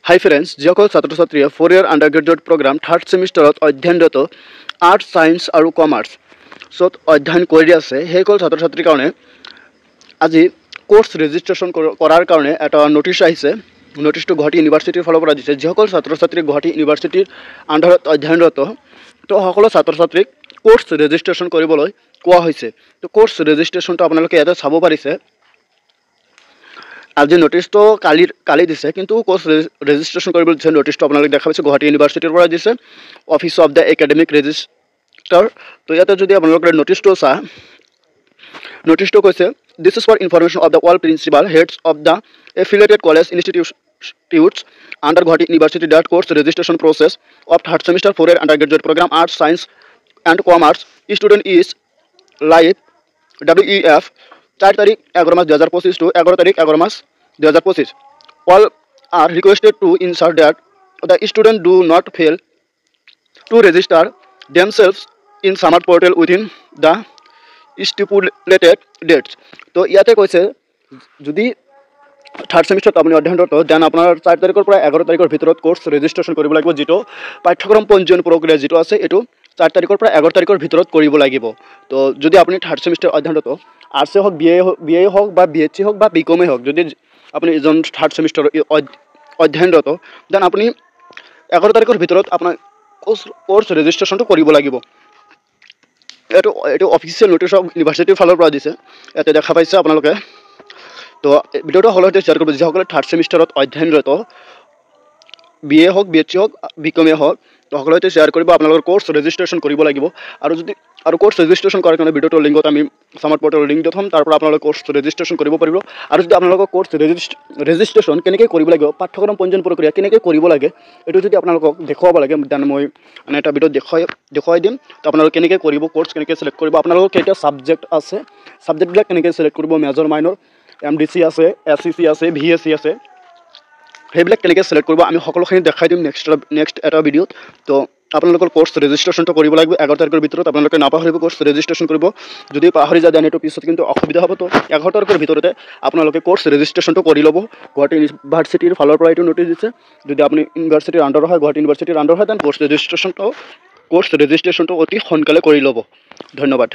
হাই friends, যিসকল ছাত্ৰ ছাত্ৰীয়ে 4 year undergraduate programme third ছেমিষ্টাৰত অধ্যয়নৰত আৰ্টছ ছায়েন্স আৰু কমাৰ্চত অধ্যয়ন কৰি আছে, সেইসকল ছাত্ৰ ছাত্ৰীৰ কাৰণে আজি কোৰ্চ ৰেজিষ্ট্ৰেশ্যন কৰাৰ কাৰণে এটা নটিচ আহিছে। নটিচটো গুৱাহাটী ইউনিভাৰ্চিটিৰ ফালৰ পৰা দিছে। যিসকল ছাত্ৰ ছাত্ৰী গুৱাহাটী ইউনিভাৰ্চিটিৰ আণ্ডাৰত অধ্যয়নৰত, তো সকলো ছাত্ৰ ছাত্ৰীক কোৰ্চ ৰেজিষ্ট্ৰেশ্যন কৰিবলৈ কোৱা হৈছে। তো কোৰ্চ ৰেজিষ্ট্ৰেশ্যনটো আপোনালোকে ইয়াতে চাব পাৰিছে। আজি নটিচটো কালি দিছে, কিন্তু কোৰ্চ ৰেজিষ্ট্ৰেশ্যন কৰিবলৈ দিছে। নটিচটো আপোনালোকে দেখা পাইছে গুৱাহাটী ইউনিভাৰ্চিটিৰ পৰা দিছে, office of the academic registrar. তো ইয়াতে যদি আপোনালোকে নটিচটো চায়, নটিচটো কৈছে this is for information of the all principal heads of the affiliated college institutes under Guwahati university that course registration process of third semester 4 year undergraduate programme arts science and commerce student is live WEF 4 তাৰিখ 11 March 2025 to 11 তাৰিখ 11 March 2025. All are requested to ensure that the student do not fail to register themselves in SAMART portal within the stipulated dates. তো ইয়াতে কৈছে যদি third ছেমিষ্টাৰত আপুনি অধ্যয়নৰত, then আপোনাৰ 4 তাৰিখৰ পৰা 11 তাৰিখৰ ভিতৰত কোৰ্চ ৰেজিষ্ট্ৰেশ্যন কৰিব লাগিব। যিটো পাঠ্যক্ৰম পঞ্জীয়ন প্ৰক্ৰিয়া যিটো আছে, এইটো 4 তাৰিখৰ পৰা 11 তাৰিখৰ ভিতৰত কৰিব লাগিব। তো যদি আপুনি থাৰ্ড ছেমিষ্টাৰ অধ্যয়নৰত, আৰ্টছে হওক, BA হওক বা BSc হওক বা BCom হওক, যদি আপুনি এজন থাৰ্ড ছেমিষ্টাৰ অধ্যয়নৰত, দেন আপুনি 11 তাৰিখৰ ভিতৰত আপোনাৰ কোৰ্চ ৰেজিষ্ট্ৰেশ্যনটো কৰিব লাগিব। এইটো অফিচিয়েল নটিচ অফ ইউনিভাৰ্চিটিৰ ফালৰ পৰা দিছে, ইয়াতে দেখা পাইছে আপোনালোকে। তো ভিডিঅ'টো সকলোতে শ্বেয়াৰ কৰিব। যিসকলে থাৰ্ড ছেমিষ্টাৰত অধ্যয়নৰত, BA হওক, BSc হওক, BCom হওক, তো সকলোতে শ্বেয়াৰ কৰিব। আপোনালোকৰ কোৰ্চ ৰেজিষ্ট্ৰেশ্যন কৰিব লাগিব। আৰু কোৰ্চ ৰেজিষ্ট্ৰেশ্যন কৰাৰ কাৰণে ভিডিঅ'টোৰ লিংকত আমি SAMART পৰ্টেলৰ লিংক দি থ'ম, তাৰ পৰা আপোনালোকে কোৰ্চ ৰেজিষ্ট্ৰেশ্যন কৰিব পাৰিব। আৰু যদি আপোনালোকৰ কোৰ্চ ৰেজিষ্ট্ৰেশ্যন কেনেকৈ কৰিব লাগিব, পাঠ্যক্ৰম পঞ্জীয়ন প্ৰক্ৰিয়া কেনেকৈ কৰিব লাগে, এইটো যদি আপোনালোকক দেখুৱাব লাগে, দেন মই এটা ভিডিঅ'ত দেখুৱাই দিম। তো আপোনালোকে কেনেকৈ কৰিব, কোৰ্চ কেনেকৈ ছিলেক্ট কৰিব, আপোনালোকৰ কেইটা ছাবজেক্ট আছে, ছাবজেক্টবিলাক কেনেকৈ ছিলেক্ট কৰিব, মেজৰ মাইনৰ, MDC আছে, SCC আছে, VSc আছে, সেইবিলাক কেনেকৈ ছিলেক্ট কৰিব, আমি সকলোখিনি দেখাই দিম নেক্সট এটা ভিডিঅ'ত। তো আপোনালোকৰ কোৰ্চ ৰেজিষ্ট্ৰেশ্যনটো কৰিব লাগিব 11 তাৰিখৰ ভিতৰত। আপোনালোকে নাপাহৰিব কোৰ্চ ৰেজিষ্ট্ৰেশ্যন কৰিব। যদি পাহৰি যায়, দেন এইটো পিছত কিন্তু অসুবিধা হ'ব। তো 11 তাৰিখৰ ভিতৰতে আপোনালোকে কোৰ্চ ৰেজিষ্ট্ৰেশ্যনটো কৰি ল'ব। গুৱাহাটী ইউনিভাৰ্চিটিৰ ফালৰ পৰা এইটো নটিচ দিছে। যদি আপুনি ইউনিভাৰ্চিটিৰ আণ্ডাৰ হয়, গুৱাহাটী ইউনিভাৰ্চিটিৰ আণ্ডাৰ হয়, দেন কোৰ্চ ৰেজিষ্ট্ৰেশ্যনটো অতি সোনকালে কৰি ল'ব। ধন্যবাদ।